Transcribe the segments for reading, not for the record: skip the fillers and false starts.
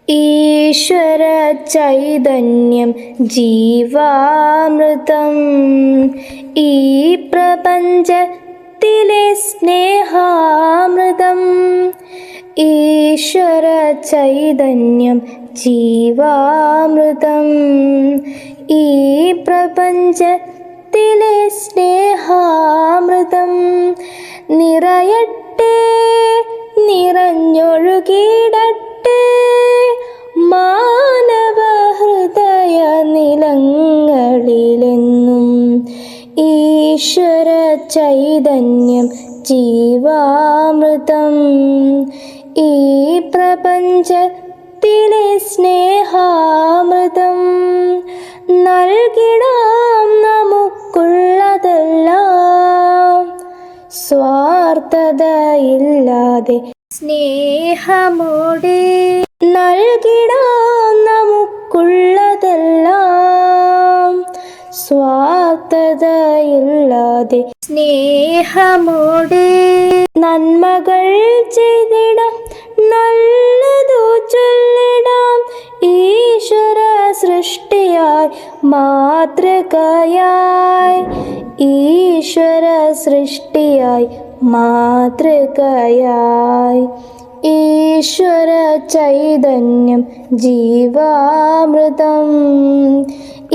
ഈശ്വര ചൈതന്യം ജീവാമൃതം, ഈ പ്രപഞ്ചത്തിലെ സ്നേഹാമൃതം. ഈശ്വര ചൈതന്യം ജീവാമൃതം, ഈ പ്രപഞ്ചത്തിലെ സ്നേഹാമൃതം. നിറയട്ടെ, നിറഞ്ഞൊഴുകിടട്ടെ മാനവ ഹൃദയ നിലങ്ങളിലെന്നും. ഈശ്വര ചൈതന്യം ജീവാമൃതം, ഈ പ്രപഞ്ചത്തിലെ സ്നേഹാമൃതം. നൽകിടാം നമുക്കുള്ളതെല്ലാം സ്വാർത്ഥതയില്ലാതെ സ്നേഹമോടെ. നൽകിടാം നമുക്കുള്ളതെല്ലാം സ്വാർത്ഥതയില്ലാതെ സ്നേഹമോടെ. നന്മകൾ ചെയ്തിടാം, നല്ലതു ചൊല്ലിടാം, ഈശ്വര സൃഷ്ടിയായി മാതൃകയായി. ഈശ്വര സൃഷ്ടിയായി മാതൃകയായി. ഈശ്വര ചൈതന്യം ജീവാമൃതം,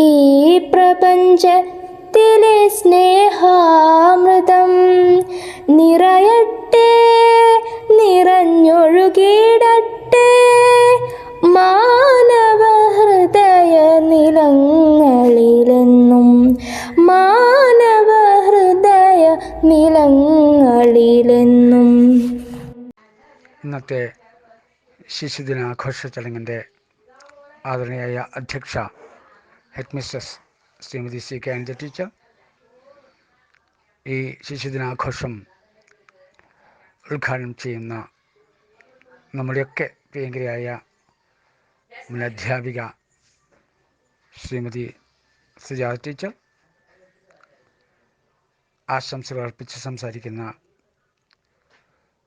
ഈ പ്രപഞ്ചത്തിലെ സ്നേഹാമൃതം. നിറയട്ടെ, നിറഞ്ഞൊഴുകിടട്ടെ മാനവ ഹൃദയ നിലങ്ങളിലെന്നും. മാനവ ഹൃദയ നിലങ്ങളിലെന്നും. ഇന്നത്തെ ശിശുദിനാഘോഷ ചടങ്ങിൻ്റെ ആദരണീയായ അധ്യക്ഷ head mistress Shrimati CK Anja teacher, ഈ ശിശുദിനാഘോഷം ഉദ്ഘാടനം ചെയ്യുന്ന നമ്മുടെയൊക്കെ പ്രിയങ്കരിയായ മുൻ അധ്യാപിക ശ്രീമതി സുജാത ടീച്ചർ, ആശംസകൾ അർപ്പിച്ച് സംസാരിക്കുന്ന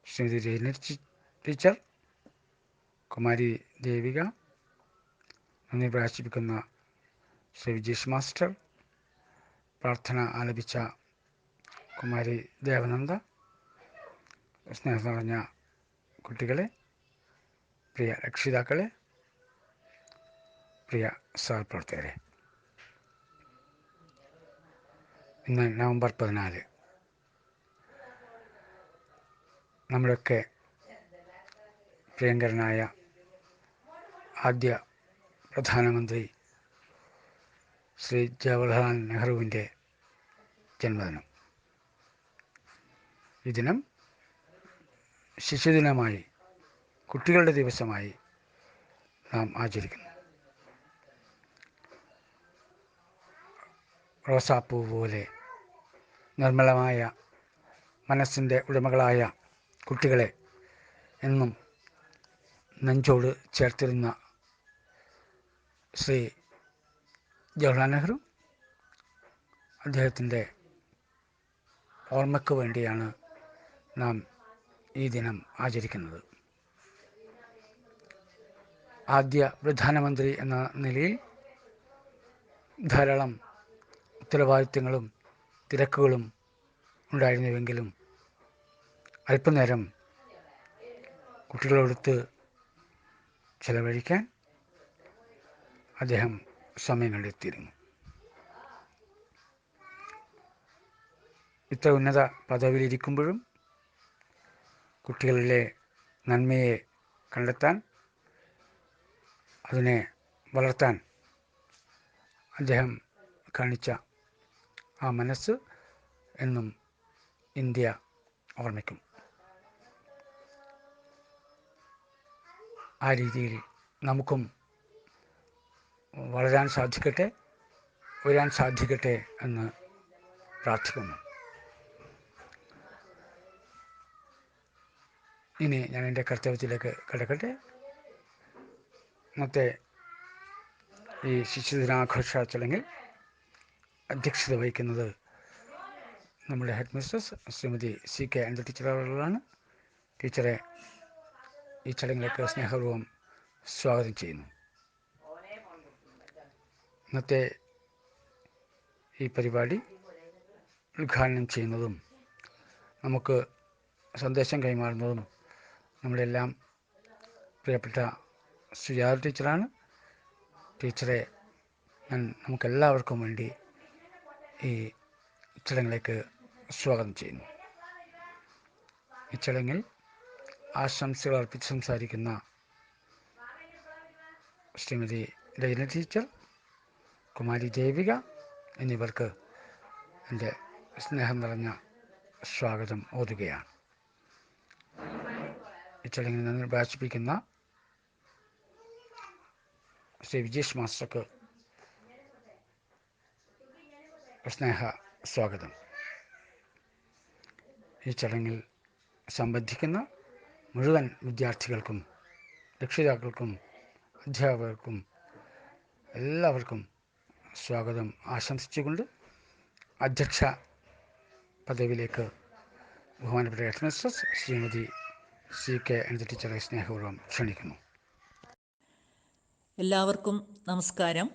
ശ്രീമതി രേന ടീച്ചർ, കുമാരി ദേവിക, നന്ദി പ്രകാശിപ്പിക്കുന്ന ശ്രീ വിജേഷ് മാസ്റ്റർ, പ്രാർത്ഥന ആലപിച്ച കുമാരി ദേവനന്ദ, സ്നേഹം നിറഞ്ഞ കുട്ടികളെ, പ്രിയ രക്ഷിതാക്കളെ, പ്രിയ സഹപ്രവർത്തകരെ. ഇന്ന് നവംബർ 14, നമ്മുടെയൊക്കെ പ്രിയങ്കരനായ ആദ്യ പ്രധാനമന്ത്രി ശ്രീ ജവഹർലാൽ നെഹ്റുവിൻ്റെ ജന്മദിനം. ഈ ദിനം ശിശുദിനമായി, കുട്ടികളുടെ ദിവസമായി നാം ആചരിക്കുന്നു. റോസാപ്പൂ പോലെ നിർമ്മലമായ മനസ്സിൻ്റെ ഉടമകളായ കുട്ടികളെ എന്നും നെഞ്ചോട് ചേർത്തിരുന്ന ശ്രീ ജവഹർലാൽ നെഹ്റു, അദ്ദേഹത്തിൻ്റെ ഓർമ്മയ്ക്ക് വേണ്ടിയാണ് നാം ഈ ദിനം ആചരിക്കുന്നത്. ആദ്യ പ്രധാനമന്ത്രി എന്ന നിലയിൽ ധാരാളം ഉത്തരവാദിത്തങ്ങളും തിരക്കുകളും ഉണ്ടായിരുന്നുവെങ്കിലും അല്പനേരം കുട്ടികളോടൊത്ത് ചെലവഴിക്കാൻ അദ്ദേഹം സമയം കണ്ടെത്തിയിരുന്നു. ഇത്ര ഉന്നത പദവിയിലിരിക്കുമ്പോഴും കുട്ടികളിലെ നന്മയെ കണ്ടെത്താൻ, അതിനെ വളർത്താൻ അദ്ദേഹം കാണിച്ച ആ മനസ്സ് എന്നും ഇന്ത്യ ഓർമ്മിക്കും. ആ രീതിയിൽ നമുക്കും വളരാൻ സാധിക്കട്ടെ, ഉയരാൻ സാധിക്കട്ടെ എന്ന് പ്രാർത്ഥിക്കുന്നു. ഇനി ഞാൻ എൻ്റെ കർത്തവ്യത്തിലേക്ക് കടക്കട്ടെ. ഇന്നത്തെ ഈ ശിശുദിനാഘോഷ ചടങ്ങിൽ അധ്യക്ഷത വഹിക്കുന്നത് നമ്മുടെ head mistress Shrimati CK Anja teacher അവர்களാണ്. ടീച്ചറെ ഈ ചടങ്ങിലേക്ക് സ്നേഹപൂർവ്വം സ്വാഗതം ചെയ്യുന്നു. ഇന്നത്തെ ഈ പരിപാടി ഉദ്ഘാടനം ചെയ്യുന്നതും നമുക്ക് സന്ദേശം കൈമാറുന്നതും നമ്മളെല്ലാം പ്രിയപ്പെട്ട സുജാത ടീച്ചറാണ്. ടീച്ചറെ ഞാൻ നമുക്കെല്ലാവർക്കും വേണ്ടി ഈ ചടങ്ങിലേക്ക് സ്വാഗതം ചെയ്യുന്നു. ഈ ചടങ്ങിൽ ആശംസകൾ അർപ്പിച്ച് സംസാരിക്കുന്ന ശ്രീമതി രജന ടീച്ചർ, കുമാരി ദേവിക എന്നിവർക്ക് എൻ്റെ സ്നേഹം നിറഞ്ഞ സ്വാഗതം ഓതുകയാണ്. ഈ ചടങ്ങിൽ നിന്ന് പ്രകാശിപ്പിക്കുന്ന ശ്രീ വിജേഷ് മാസ്റ്റർക്ക് സ്നേഹ സ്വാഗതം. ഈ ചടങ്ങിൽ സംബന്ധിക്കുന്ന മുഴുവൻ വിദ്യാർത്ഥികൾക്കും രക്ഷിതാക്കൾക്കും അധ്യാപകർക്കും എല്ലാവർക്കും സ്വാഗതം ആശംസിച്ചുകൊണ്ട് അധ്യക്ഷ പദവിയിലേക്ക് ബഹുമാനപ്പെട്ട head mistress Shrimati CK Anitha ടീച്ചറെ സ്നേഹപൂർവ്വം ക്ഷണിക്കുന്നു. എല്ലാവർക്കും നമസ്കാരം.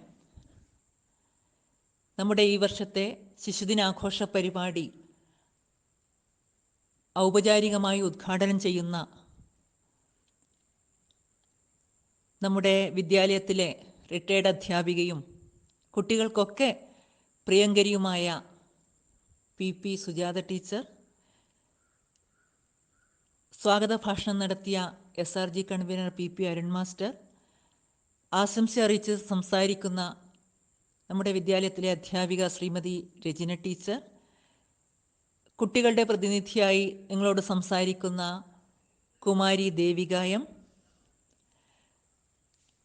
നമ്മുടെ ഈ വർഷത്തെ ശിശുദിനാഘോഷ പരിപാടി ഔപചാരികമായി ഉദ്ഘാടനം ചെയ്യുന്ന നമ്മുടെ വിദ്യാലയത്തിലെ റിട്ടയർഡ് അധ്യാപികയും കുട്ടികൾക്കൊക്കെ പ്രിയങ്കരിയുമായ PP സുജാത ടീച്ചർ, സ്വാഗത ഭാഷണം നടത്തിയ SRG convener PP Arun master, ആശംസ അറിയിച്ച് സംസാരിക്കുന്ന നമ്മുടെ വിദ്യാലയത്തിലെ അധ്യാപിക ശ്രീമതി രജന ടീച്ചർ, കുട്ടികളുടെ പ്രതിനിധിയായി നിങ്ങളോട് സംസാരിക്കുന്ന കുമാരി ദേവികായം,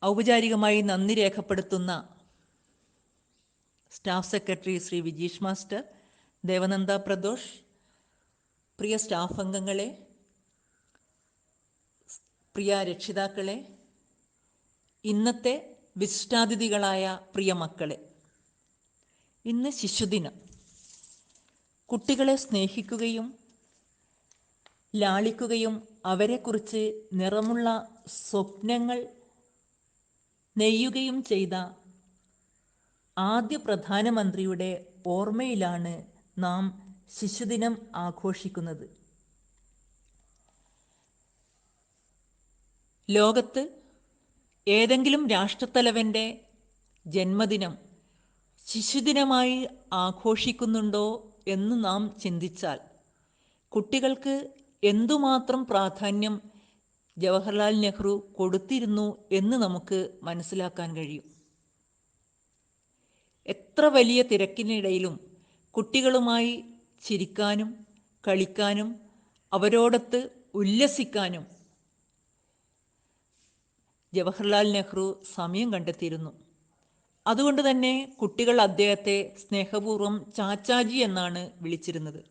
ഔപചാരികമായി നന്ദി രേഖപ്പെടുത്തുന്ന staff secretary Shri Vijeesh master, Devananda Pradosh, പ്രിയ സ്റ്റാഫ് അംഗങ്ങളെ, പ്രിയ രക്ഷിതാക്കളെ, ഇന്നത്തെ വിശിഷ്ടാതിഥികളായ പ്രിയ മക്കളെ, ഇന്ന് ശിശുദിനം. കുട്ടികളെ സ്നേഹിക്കുകയും ലാളിക്കുകയും അവരെക്കുറിച്ച് നിറമുള്ള സ്വപ്നങ്ങൾ നെയ്യുകയും ചെയ്ത ആദ്യ പ്രധാനമന്ത്രിയുടെ ഓർമ്മയിലാണ് നാം ശിശുദിനം ആഘോഷിക്കുന്നത്. ലോകത്ത് ഏതെങ്കിലും രാഷ്ട്രത്തലവൻ്റെ ജന്മദിനം ശിശുദിനമായി ആഘോഷിക്കുന്നുണ്ടോ എന്ന് നാം ചിന്തിച്ചാൽ കുട്ടികൾക്ക് എന്തുമാത്രം പ്രാധാന്യം ജവഹർലാൽ നെഹ്റു കൊടുത്തിരുന്നു എന്ന് നമുക്ക് മനസ്സിലാക്കാൻ കഴിയും. എത്ര വലിയ തിരക്കിനിടയിലും കുട്ടികളുമായി ചിരിക്കാനും കളിക്കാനും അവരോടൊത്ത് ഉല്ലസിക്കാനും ജവഹർലാൽ നെഹ്റു സമയം കണ്ടെത്തിയിരുന്നു. അതുകൊണ്ട് തന്നെ കുട്ടികൾ അദ്ദേഹത്തെ സ്നേഹപൂർവ്വം ചാച്ചാജി എന്നാണ് വിളിച്ചിരുന്നത്.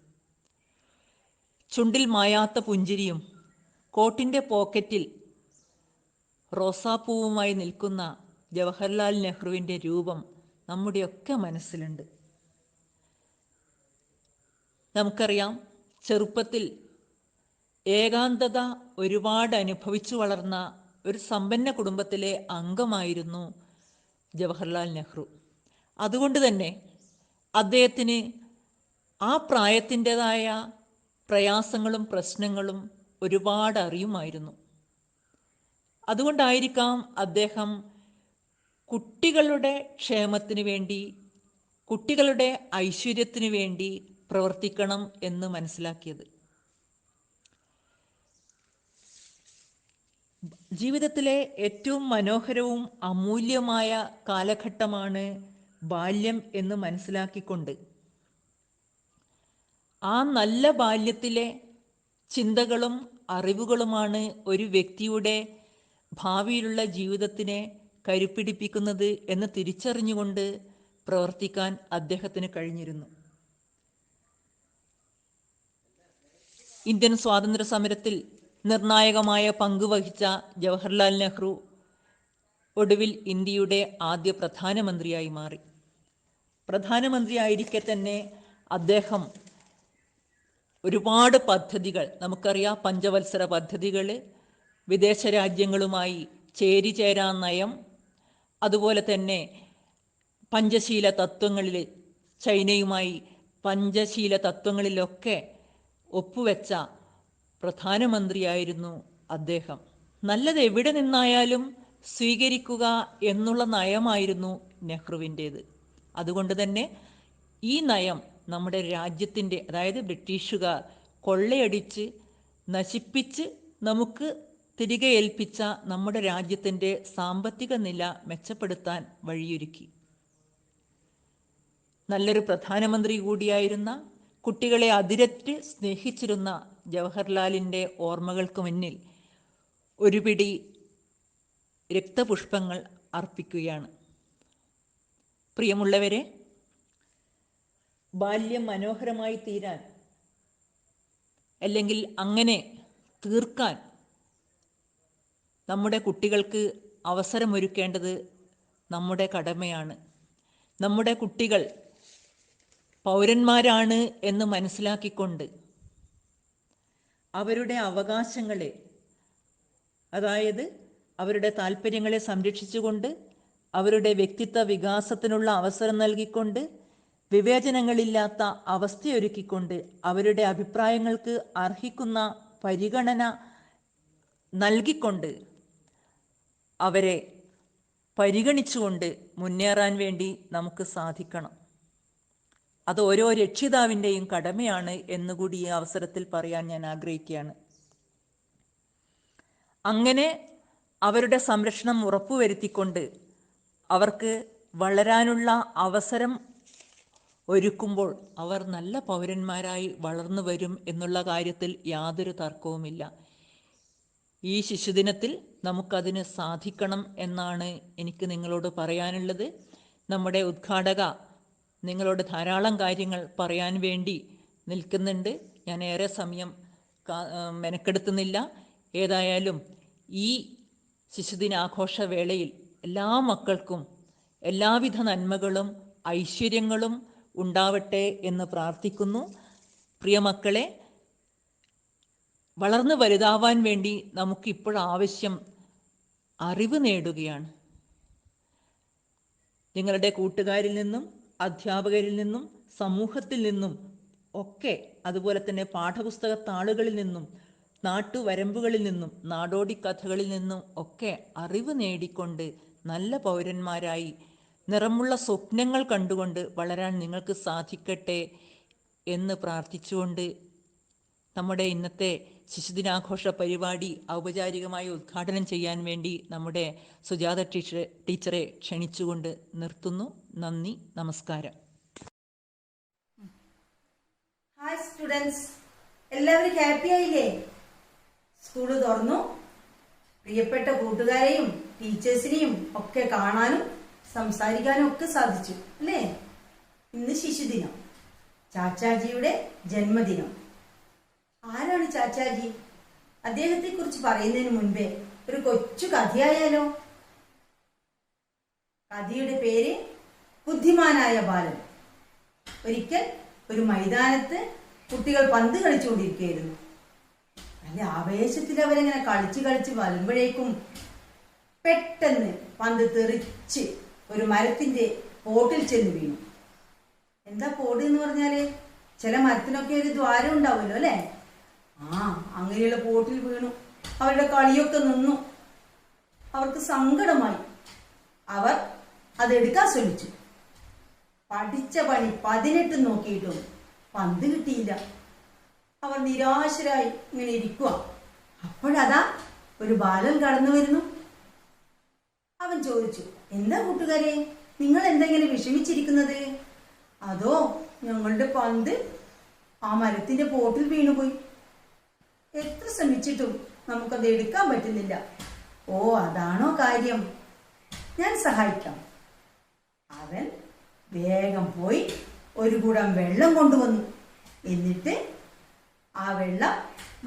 ചുണ്ടിൽ മായാത്ത പുഞ്ചിരിയും കോട്ടിൻ്റെ പോക്കറ്റിൽ റോസാപ്പൂവുമായി നിൽക്കുന്ന ജവഹർലാൽ നെഹ്റുവിൻ്റെ രൂപം നമ്മുടെയൊക്കെ മനസ്സിലുണ്ട്. നമുക്കറിയാം, ചെറുപ്പത്തിൽ ഏകാന്തത ഒരുപാട് അനുഭവിച്ചു വളർന്ന ഒരു സമ്പന്ന കുടുംബത്തിലെ അംഗമായിരുന്നു ജവഹർലാൽ നെഹ്റു. അതുകൊണ്ട് തന്നെ അദ്ദേഹത്തിന് ആ പ്രായത്തിൻ്റെതായ പ്രയാസങ്ങളും പ്രശ്നങ്ങളും ഒരുപാട് അറിയുമായിരുന്നു. അതുകൊണ്ടായിരിക്കാം അദ്ദേഹം കുട്ടികളുടെ ക്ഷേമത്തിന് വേണ്ടി, കുട്ടികളുടെ ഐശ്വര്യത്തിന് വേണ്ടി പ്രവർത്തിക്കണം എന്ന് മനസ്സിലാക്കിയത്. ജീവിതത്തിലെ ഏറ്റവും മനോഹരവും അമൂല്യമായ കാലഘട്ടമാണ് ബാല്യം എന്ന് മനസ്സിലാക്കിക്കൊണ്ട് ആ നല്ല ബാല്യത്തിലെ ചിന്തകളും അറിവുകളുമാണ് ഒരു വ്യക്തിയുടെ ഭാവിയിലുള്ള ജീവിതത്തിനെ കരുപ്പിടിപ്പിക്കുന്നത് എന്ന് തിരിച്ചറിഞ്ഞുകൊണ്ട് പ്രവർത്തിക്കാൻ അദ്ദേഹത്തിന് കഴിഞ്ഞിരുന്നു. ഇന്ത്യൻ സ്വാതന്ത്ര്യ സമരത്തിൽ നിർണായകമായ പങ്കുവഹിച്ച ജവഹർലാൽ നെഹ്റു ഒടുവിൽ ഇന്ത്യയുടെ ആദ്യ പ്രധാനമന്ത്രിയായി മാറി. പ്രധാനമന്ത്രിയായിരിക്കെ തന്നെ അദ്ദേഹം ഒരുപാട് പദ്ധതികൾ, നമുക്കറിയാം, പഞ്ചവത്സര പദ്ധതികൾ, വിദേശ രാജ്യങ്ങളുമായി ചേരിചേരാ നയം, അതുപോലെ തന്നെ പഞ്ചശീല തത്വങ്ങളിൽ ചൈനയുമായി പഞ്ചശീല തത്വങ്ങളിലൊക്കെ ഒപ്പുവെച്ച പ്രധാനമന്ത്രിയായിരുന്നു അദ്ദേഹം. നല്ലത് എവിടെ നിന്നായാലും സ്വീകരിക്കുക എന്നുള്ള നയമായിരുന്നു നെഹ്റുവിൻ്റേത്. അതുകൊണ്ട് തന്നെ ഈ നയം നമ്മുടെ രാജ്യത്തിൻ്റെ, അതായത് ബ്രിട്ടീഷുകാർ കൊള്ളയടിച്ച് നശിപ്പിച്ച് നമുക്ക് തിരികെ ഏൽപ്പിച്ച നമ്മുടെ രാജ്യത്തിൻ്റെ സാമ്പത്തിക നില മെച്ചപ്പെടുത്താൻ വഴിയൊരുക്കി. നല്ലൊരു പ്രധാനമന്ത്രി കൂടിയായിരുന്ന, കുട്ടികളെ അതിരറ്റ് സ്നേഹിച്ചിരുന്ന ജവഹർലാലിൻ്റെ ഓർമ്മകൾക്ക് മുന്നിൽ ഒരു പിടി രക്തപുഷ്പങ്ങൾ അർപ്പിക്കുകയാണ്. പ്രിയമുള്ളവരെ, ബാല്യം മനോഹരമായി തീരാൻ, അല്ലെങ്കിൽ അങ്ങനെ തീർക്കാൻ നമ്മുടെ കുട്ടികൾക്ക് അവസരമൊരുക്കേണ്ടത് നമ്മുടെ കടമയാണ്. നമ്മുടെ കുട്ടികൾ പൗരന്മാരാണ് എന്ന് മനസ്സിലാക്കിക്കൊണ്ട് അവരുടെ അവകാശങ്ങളെ, അതായത് അവരുടെ താല്പര്യങ്ങളെ സംരക്ഷിച്ചുകൊണ്ട്, അവരുടെ വ്യക്തിത്വ വികാസത്തിനുള്ള അവസരം നൽകിക്കൊണ്ട്, വിവേചനങ്ങളില്ലാത്ത അവസ്ഥയൊരുക്കിക്കൊണ്ട്, അവരുടെ അഭിപ്രായങ്ങൾക്ക് അർഹിക്കുന്ന പരിഗണന നൽകിക്കൊണ്ട്, അവരെ പരിഗണിച്ചുകൊണ്ട് മുന്നേറാൻ വേണ്ടി നമുക്ക് സാധിക്കണം. അത് ഓരോ രക്ഷിതാവിൻ്റെയും കടമയാണ് എന്നുകൂടി ഈ അവസരത്തിൽ പറയാൻ ഞാൻ ആഗ്രഹിക്കുകയാണ്. അങ്ങനെ അവരുടെ സംരക്ഷണം ഉറപ്പുവരുത്തിക്കൊണ്ട് അവർക്ക് വളരാനുള്ള അവസരം ഒരുക്കുമ്പോൾ അവർ നല്ല പൗരന്മാരായി വളർന്നു വരും എന്നുള്ള കാര്യത്തിൽ യാതൊരു തർക്കവുമില്ല. ഈ ശിശുദിനത്തിൽ നമുക്കതിന് സാധിക്കണം എന്നാണ് എനിക്ക് നിങ്ങളോട് പറയാനുള്ളത്. നമ്മുടെ ഉദ്ഘാടക നിങ്ങളോട് ധാരാളം കാര്യങ്ങൾ പറയാൻ വേണ്ടി നിൽക്കുന്നുണ്ട്. ഞാൻ ഏറെ സമയം മെനക്കെടുത്തുന്നില്ല. ഏതായാലും ഈ ശിശുദിനാഘോഷവേളയിൽ എല്ലാ മക്കൾക്കും എല്ലാവിധ നന്മകളും ഐശ്വര്യങ്ങളും ഉണ്ടാവട്ടെ എന്ന് പ്രാർത്ഥിക്കുന്നു. പ്രിയമക്കളെ, വളർന്നു വലുതാവാൻ വേണ്ടി നമുക്കിപ്പോഴാവശ്യം അറിവ് നേടുകയാണ്. നിങ്ങളുടെ കൂട്ടുകാരിൽ നിന്നും, അധ്യാപകരിൽ നിന്നും, സമൂഹത്തിൽ നിന്നും ഒക്കെ, അതുപോലെ തന്നെ പാഠപുസ്തക താളുകളിൽ നിന്നും, നാട്ടുവരമ്പുകളിൽ നിന്നും, നാടോടിക്കഥകളിൽ നിന്നും ഒക്കെ അറിവ് നേടിക്കൊണ്ട് നല്ല പൗരന്മാരായി നിറമുള്ള സ്വപ്നങ്ങൾ കണ്ടുകൊണ്ട് വളരാൻ നിങ്ങൾക്ക് സാധിക്കട്ടെ എന്ന് പ്രാർത്ഥിച്ചുകൊണ്ട് നമ്മുടെ ഇന്നത്തെ ശിശുദിനാഘോഷ പരിപാടി ഔപചാരികമായി ഉദ്ഘാടനം ചെയ്യാൻ വേണ്ടി നമ്മുടെ സുജാത ടീച്ചറെ ക്ഷണിച്ചുകൊണ്ട് നിർത്തുന്നു. നന്ദി, നമസ്കാരം. ഹായ് സ്റ്റുഡൻസ്, എല്ലാവരും ഹാപ്പി ആയില്ലേ? സ്കൂള് തുറന്നു. പ്രിയപ്പെട്ട കൂട്ടുകാരെയും ടീച്ചേഴ്സിനെയും ഒക്കെ കാണാനും സംസാരിക്കാനും ഒക്കെ സാധിച്ചു അല്ലേ? ഇന്ന് ശിശുദിനം, ചാച്ചാജിയുടെ ജന്മദിനം. ആരാണ് ചാച്ചാജി? അദ്ദേഹത്തെ കുറിച്ച് പറയുന്നതിന് മുൻപേ ഒരു കൊച്ചു കഥയായാലോ? കഥയുടെ പേര് ബുദ്ധിമാനായ ബാലൻ. ഒരിക്കൽ ഒരു മൈതാനത്ത് കുട്ടികൾ പന്ത് കളിച്ചുകൊണ്ടിരിക്കുകയായിരുന്നു. നല്ല ആവേശത്തിൽ അവരെങ്ങനെ കളിച്ച് വരുമ്പോഴേക്കും പെട്ടെന്ന് പന്ത് തെറിച്ച് ഒരു മരത്തിന്റെ പോട്ടിൽ ചെന്ന് വീണു. എന്താ പോട് എന്ന് പറഞ്ഞാല്, ചില മരത്തിനൊക്കെ ഒരു ദ്വാരം ഉണ്ടാവുമല്ലോ അല്ലെ? അങ്ങനെയുള്ള പോട്ടിൽ വീണു. അവരുടെ കളിയൊക്കെ നിന്നു. അവർക്ക് സങ്കടമായി. അവർ അതെടുക്കാൻ ശ്രമിച്ചു. പഠിച്ച പണി 18 നോക്കിയിട്ടും പന്ത് കിട്ടിയില്ല. അവർ നിരാശരായി ഇങ്ങനെ ഇരിക്കുക. അപ്പോഴതാ ഒരു ബാലൻ കടന്നു വരുന്നു. അവൻ ചോദിച്ചു, എന്താ കൂട്ടുകാരെ, നിങ്ങൾ എന്തെങ്കിലും വിഷമിച്ചിരിക്കുന്നത്? അതോ ഞങ്ങളുടെ പന്ത് ആ മരത്തിന്റെ പോട്ടിൽ വീണുപോയി. എത്ര ശ്രമിച്ചിട്ടും നമുക്കത് എടുക്കാൻ പറ്റുന്നില്ല. ഓ, അതാണോ കാര്യം? ഞാൻ സഹായിക്കാം. അവൻ വേഗം പോയി ഒരു കുടം വെള്ളം കൊണ്ടുവന്നു. എന്നിട്ട് ആ വെള്ളം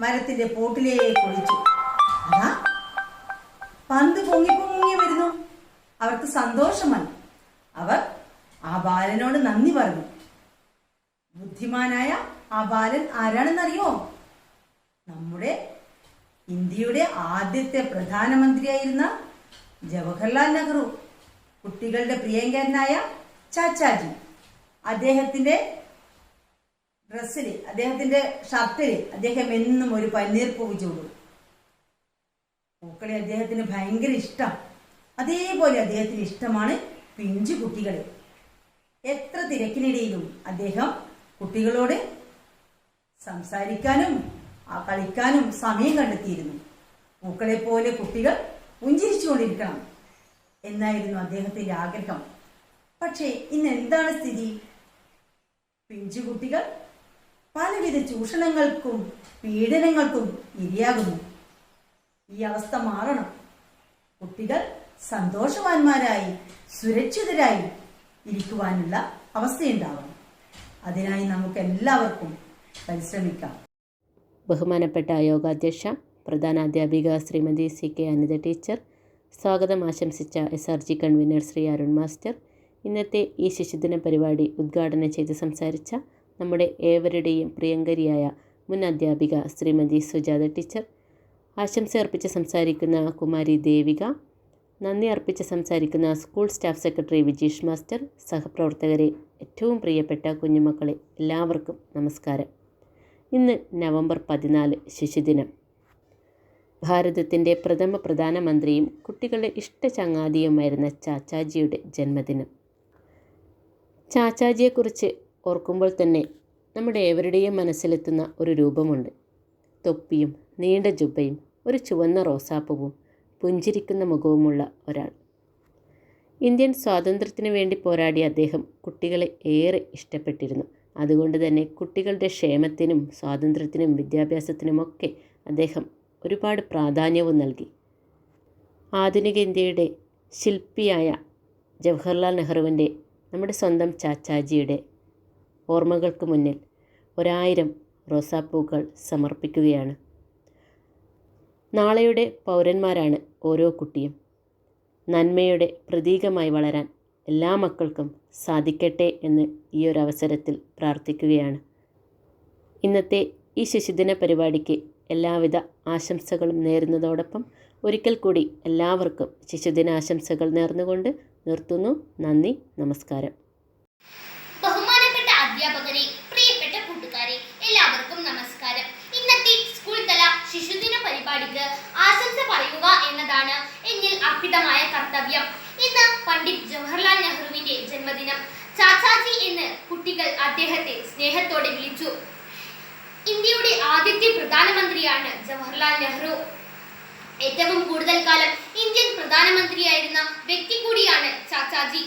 മരത്തിന്റെ പോട്ടിലേക്ക് ഒഴിച്ചു. അതാ പന്ത് പൊങ്ങി വരുന്നു. അവർക്ക് സന്തോഷമായി. അവർ ആ ബാലനോട് നന്ദി പറഞ്ഞു. ബുദ്ധിമാനായ ആ ബാലൻ ആരാണെന്നറിയോ? നമ്മുടെ ഇന്ത്യയുടെ ആദ്യത്തെ പ്രധാനമന്ത്രിയായിരുന്ന ജവഹർലാൽ നെഹ്റു, കുട്ടികളുടെ പ്രിയങ്കരനായ ചാച്ചാജി. അദ്ദേഹത്തിന്റെ ഡ്രസ്സിൽ, അദ്ദേഹത്തിന്റെ ഷർട്ടിൽ അദ്ദേഹം എന്നും ഒരു പന്നീർ പൂവ് ചൂടും. പൂക്കളെ അദ്ദേഹത്തിന് ഭയങ്കര ഇഷ്ടം. അതേപോലെ അദ്ദേഹത്തിന് ഇഷ്ടമാണ് പിഞ്ചു കുട്ടികളെ. എത്ര തിരക്കിനിടയിലും അദ്ദേഹം കുട്ടികളോട് സംസാരിക്കാനും കളിക്കാനും സമയം കണ്ടെത്തിയിരുന്നു. പൂക്കളെ പോലെ കുട്ടികൾ പുഞ്ചിരിച്ചുകൊണ്ടിരിക്കണം എന്നായിരുന്നു അദ്ദേഹത്തിന്റെ ആഗ്രഹം. പക്ഷേ ഇന്ന് എന്താണ് സ്ഥിതി? പിഞ്ചുകുട്ടികൾ പലവിധ ചൂഷണങ്ങൾക്കും പീഡനങ്ങൾക്കും ഇരയാകുന്നു. ഈ അവസ്ഥ മാറണം. കുട്ടികൾ സന്തോഷവാന്മാരായി സുരക്ഷിതരായി ഇരിക്കുവാനുള്ള അവസ്ഥയുണ്ടാവണം. അതിനായി നമുക്ക് എല്ലാവർക്കും പരിശ്രമിക്കാം. ബഹുമാനപ്പെട്ട യോഗാധ്യക്ഷ പ്രധാനാധ്യാപിക ശ്രീമതി CK അനിത ടീച്ചർ, സ്വാഗതം ആശംസിച്ച SRG convener Shri Arun master, ഇന്നത്തെ ഈ ശിശുദിന പരിപാടി ഉദ്ഘാടനം ചെയ്ത് സംസാരിച്ച നമ്മുടെ ഏവരുടെയും പ്രിയങ്കരിയായ മുൻ അധ്യാപിക ശ്രീമതി സുജാത ടീച്ചർ, ആശംസ അർപ്പിച്ച് സംസാരിക്കുന്ന കുമാരി ദേവിക, നന്ദി അർപ്പിച്ച് സംസാരിക്കുന്ന school staff secretary Vijeesh master, സഹപ്രവർത്തകരെ, ഏറ്റവും പ്രിയപ്പെട്ട കുഞ്ഞുമക്കളെ, എല്ലാവർക്കും നമസ്കാരം. ഇന്ന് നവംബർ 14 ശിശുദിനം. ഭാരതത്തിൻ്റെ പ്രഥമ പ്രധാനമന്ത്രിയും കുട്ടികളുടെ ഇഷ്ടചങ്ങാതിയുമായിരുന്ന ചാച്ചാജിയുടെ ജന്മദിനം. ചാച്ചാജിയെക്കുറിച്ച് ഓർക്കുമ്പോൾ തന്നെ നമ്മുടെ ഏവരുടെയും മനസ്സിലെത്തുന്ന ഒരു രൂപമുണ്ട്. തൊപ്പിയും നീണ്ട ജുബയും ഒരു ചുവന്ന റോസാപ്പൂവും പുഞ്ചിരിക്കുന്ന മുഖവുമുള്ള ഒരാൾ. ഇന്ത്യൻ സ്വാതന്ത്ര്യത്തിനു വേണ്ടി പോരാടിയ അദ്ദേഹം കുട്ടികളെ ഏറെ ഇഷ്ടപ്പെട്ടിരുന്നു. അതുകൊണ്ട് തന്നെ കുട്ടികളുടെ ക്ഷേമത്തിനും സ്വാതന്ത്ര്യത്തിനും വിദ്യാഭ്യാസത്തിനുമൊക്കെ അദ്ദേഹം ഒരുപാട് പ്രാധാന്യവും നൽകി. ആധുനിക ഇന്ത്യയുടെ ശില്പിയായ ജവഹർലാൽ നെഹ്റുവിൻ്റെ, നമ്മുടെ സ്വന്തം ചാച്ചാജിയുടെ ഓർമ്മകൾക്ക് മുന്നിൽ 1000 റോസാപ്പൂക്കൾ സമർപ്പിക്കുകയാണ്. നാളെയുടെ പൗരന്മാരാണ് ഓരോ കുട്ടിയും. നന്മയുടെ പ്രതീകമായി വളരാൻ എല്ലാ മക്കൾക്കും സാധിക്കട്ടെ എന്ന് ഈ ഒരു അവസരത്തിൽ പ്രാർത്ഥിക്കുകയാണ്. ഇന്നത്തെ ഈ ശിശുദിന പരിപാടിക്ക് എല്ലാവിധ ആശംസകളും നേരുന്നതോടൊപ്പം ഒരിക്കൽ കൂടി എല്ലാവർക്കും ശിശുദിനാശംസകൾ നേർന്നുകൊണ്ട് നിർത്തുന്നു. നന്ദി, നമസ്കാരം. ബഹുമാനപ്പെട്ട അധ്യാപകരെ, പ്രിയപ്പെട്ട കൂട്ടുകാരെ, എല്ലാവർക്കും നമസ്കാരം. ഇന്നത്തെ സ്കൂൾ തല ശിശുദിന പരിപാടിക്ക് ആശംസ പറയുക എന്നതാണ് എന്നിൽ അർപ്പിതമായ കർത്തവ്യം. ഇന്ന് പണ്ഡിറ്റ് ജവഹർലാൽ നെഹ്റുവിന്റെ ജന്മദിനം. ചാച്ചാജി എന്ന് കുട്ടികൾ അദ്ദേഹത്തെ സ്നേഹത്തോടെ വിളിച്ചു. ഇന്ത്യയുടെ ആദ്യത്തെ പ്രധാനമന്ത്രിയാണ് ജവഹർലാൽ നെഹ്റു. ഏറ്റവും കൂടുതൽ കാലം ഇന്ത്യൻ പ്രധാനമന്ത്രിയായിരുന്ന വ്യക്തി കൂടിയാണ് ചാച്ചാജി.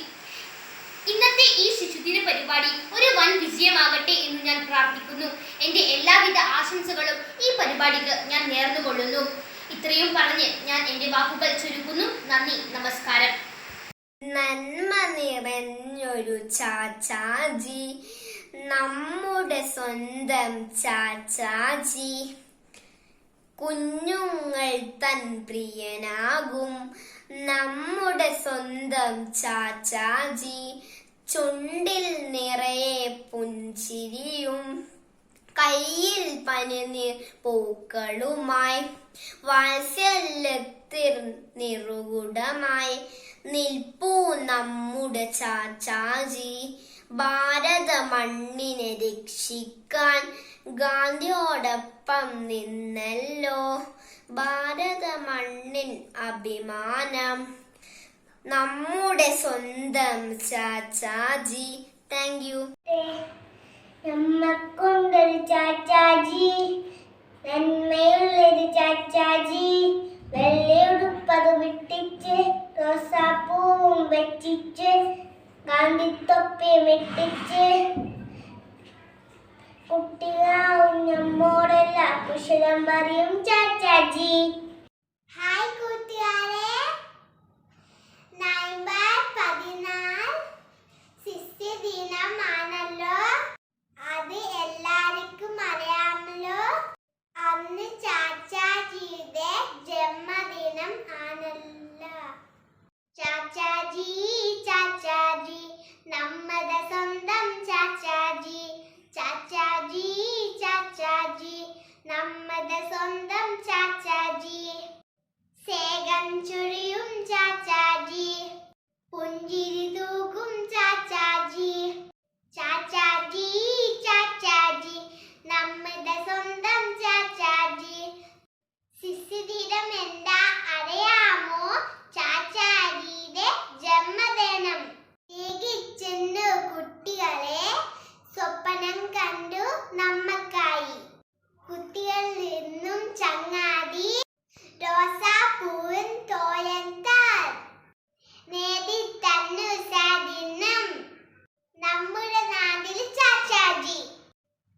ഇന്നത്തെ ഈ ശിശുദിന പരിപാടി ഒരു വൻ വിജയമാകട്ടെ എന്ന് ഞാൻ പ്രാർത്ഥിക്കുന്നു. എൻ്റെ എല്ലാവിധ ആശംസകളും ഈ പരിപാടിക്ക് ഞാൻ നേർന്നുകൊള്ളുന്നു. ഇത്രയും പറഞ്ഞ് ഞാൻ എൻ്റെ വാക്കുകൾ ചുരുക്കുന്നു. നന്ദി, നമസ്കാരം. നന്മ നിറഞ്ഞൊരു ചാച്ചാജി, നമ്മുടെ സ്വന്തം ചാച്ചാജി, കുഞ്ഞുങ്ങൾ തൻ പ്രിയനാകും നമ്മുടെ സ്വന്തം ചാച്ചാജി, ചുണ്ടിൽ നിറയെ പുഞ്ചിരിയും കയ്യിൽ പനിനീർ പൂക്കളുമായി വാത്സല്യത്തിൽ നിറുകുടമായി നിൽപ്പൂ നമ്മുടെ ചാച്ചാജി. ഭാരത മണ്ണിനെ രക്ഷിക്കാൻ ഗാന്ധിയോടൊപ്പം നിന്നല്ലോ, ഭാരത മണ്ണിൻ അഭിമാനം നമ്മുടെ സ്വന്തം ചാച്ചാജി. Thank you. നമ്മക്കൊണ്ടൊരു ചാച്ചാജി, നന്മയുള്ളൊരു ചാച്ചാജി, വെള്ളയുടുപ്പത് വിട്ടിച്ച് റോസാപ്പൂവും വെച്ചിച്ച് ഗാന്ധിത്തൊപ്പിയും ഇട്ടിച്ച് കുട്ടികളാവും നമ്മോടെല്ലാം കുശലം പറയും ചാച്ചാജി. ഹായ് കൂട്ടുകാരെ, നവംബർ 14 ശിശുദിനമാണല്ലോ. അത് എല്ലാവർക്കും അറിയാമല്ലോ. അന്ന് ചാച്ചാജിയുടെ ജന്മദിനം ആണല്ലോ. ചാച്ചാജി ചാച്ചാജി, നമ്മുടെ സ്വന്തം ചാച്ചാജി, ചാച്ചാജി ചാച്ചാജി, നമ്മുടെ സ്വന്തം ചാച്ചാജി. സേകം ചുഴിയും ചാച്ചാജി, പുഞ്ചിരി തൂക്കും ചാച്ചാജി. ചാച്ചാജി ചാച്ചാജി നമ്മുടെ സ്വന്തം ചാച്ചാജി. ശിശുദിനം എന്താ അറിയാമോ? ചാച്ചാജിയുടെ ജന്മദിനം. ഏകിച്ചെന്നു കുട്ടികളെ സ്വപ്നം കണ്ടു നമ്മക്കായി. കുട്ടികളിൽ നിന്നും ചങ്ങാതി റോസാപ്പൂവിൻ തോയൻ താൻ നേടിത്തന്നു സാദിനം നമ്മുടെ നാട്ടിൽ ചാച്ചാജി.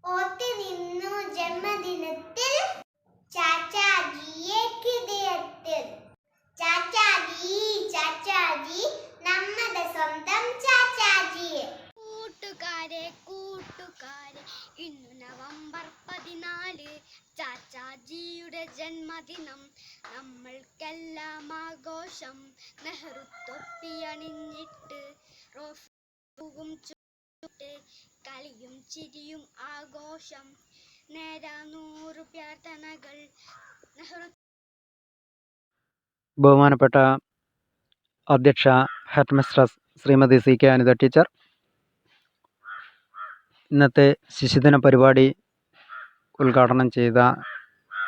ഓത്തി നിന്നു ജന്മദിനത്തിൽ ചാച്ചാജിയെ ഹൃദയത്തിൽ. ചാച്ചാജി ചാച്ചാജി നമ്മുടെ സ്വന്തം ചാച്ചാജി. കൂട്ടുകാരെ ഇന്നു നവംബർ 14 ചാച്ചാജിയുടെ ജന്മദിനം. നമ്മൾക്കെല്ലാം ആഘോഷം. നെഹ്റു തൊപ്പിയണിഞ്ഞിട്ട് റോഫും ചുട്ട് കളിയും ചിരിയും ആഘോഷം. നേരാ 100 പ്രാർത്ഥനകൾ. നെഹ്റു. ബഹുമാനപ്പെട്ട അധ്യക്ഷ head mistress Shrimati CK Anitha teacher, ഇന്നത്തെ ശിശുദിന പരിപാടി ഉദ്ഘാടനം ചെയ്ത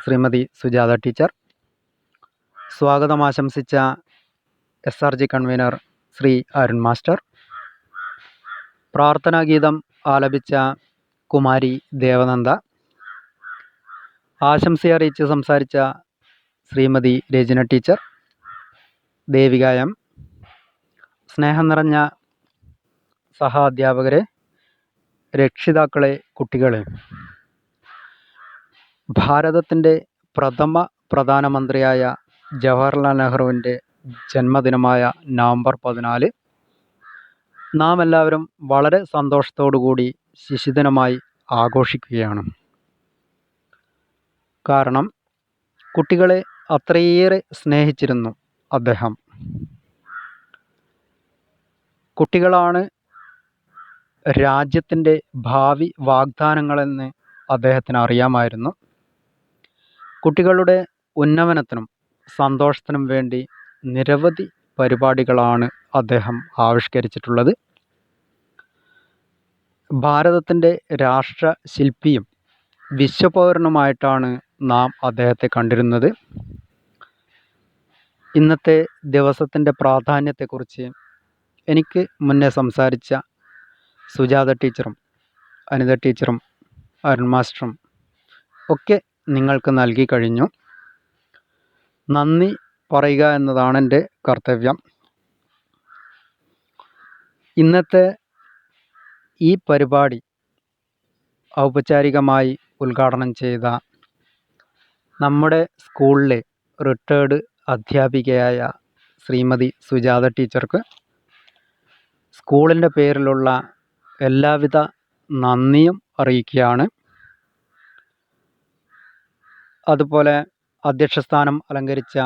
ശ്രീമതി സുജാത ടീച്ചർ, സ്വാഗതം ആശംസിച്ച SRG convener Shri Arun master, പ്രാർത്ഥനാഗീതം ആലപിച്ച കുമാരി ദേവനന്ദ, ആശംസയറിയിച്ച് സംസാരിച്ച ശ്രീമതി രചന ടീച്ചർ, ദേവിക M, സ്നേഹം നിറഞ്ഞ സഹാധ്യാപകരെ, രക്ഷിതാക്കളെ, കുട്ടികളെ, ഭാരതത്തിൻ്റെ പ്രഥമ പ്രധാനമന്ത്രിയായ ജവഹർലാൽ നെഹ്റുവിൻ്റെ ജന്മദിനമായ നവംബർ 14 നാം എല്ലാവരും വളരെ സന്തോഷത്തോടു കൂടി ശിശുദിനമായി ആഘോഷിക്കുകയാണ്. കാരണം കുട്ടികളെ അത്രയേറെ സ്നേഹിച്ചിരുന്നു അദ്ദേഹം. കുട്ടികളാണ് രാജ്യത്തിൻ്റെ ഭാവി വാഗ്ദാനങ്ങളെന്ന് അദ്ദേഹത്തിന് അറിയാമായിരുന്നു. കുട്ടികളുടെ ഉന്നമനത്തിനും സന്തോഷത്തിനും വേണ്ടി നിരവധി പരിപാടികളാണ് അദ്ദേഹം ആവിഷ്കരിച്ചിട്ടുള്ളത്. ഭാരതത്തിൻ്റെ രാഷ്ട്രശില്പിയും വിശ്വപൗരനുമായിട്ടാണ് നാം അദ്ദേഹത്തെ കണ്ടിരുന്നത്. ഇന്നത്തെ ദിവസത്തിൻ്റെ പ്രാധാന്യത്തെക്കുറിച്ച് എനിക്ക് മുന്നേ സംസാരിച്ച സുജാത ടീച്ചറും അനിത ടീച്ചറും അരുൺ മാസ്റ്ററും ഒക്കെ നിങ്ങൾക്ക് നൽകി കഴിഞ്ഞു. നന്ദി പറയുക എന്നതാണ് എൻ്റെ കർത്തവ്യം. ഇന്നത്തെ ഈ പരിപാടി ഔപചാരികമായി ഉദ്ഘാടനം ചെയ്ത നമ്മുടെ സ്കൂളിലെ റിട്ടയേർഡ് അധ്യാപികയായ ശ്രീമതി സുജാത ടീച്ചർക്ക് സ്കൂളിൻ്റെ പേരിലുള്ള എല്ലാവിധ നന്ദിയും അറിയിക്കുകയാണ്. അതുപോലെ അധ്യക്ഷസ്ഥാനം അലങ്കരിച്ച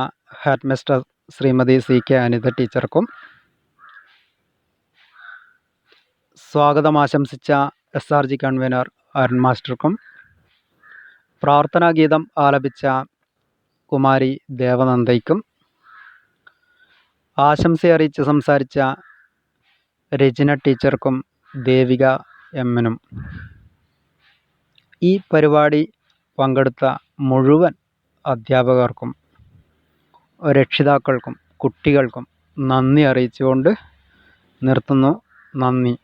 head mister Shrimati CK Anitha ടീച്ചർക്കും, സ്വാഗതം ആശംസിച്ച SRG കൺവീനർ അരുൺ മാസ്റ്റർക്കും, പ്രാർത്ഥനാഗീതം ആലപിച്ച കുമാരി ദേവനന്ദയ്ക്കും, ആശംസയറിയിച്ച് സംസാരിച്ച രചന ടീച്ചർക്കും ദേവിക M-നും, ഈ പരിപാടി പങ്കെടുത്ത മുഴുവൻ അധ്യാപകർക്കും രക്ഷിതാക്കൾക്കും കുട്ടികൾക്കും നന്ദി അറിയിച്ചുകൊണ്ട് നിർത്തുന്നു. നന്ദി.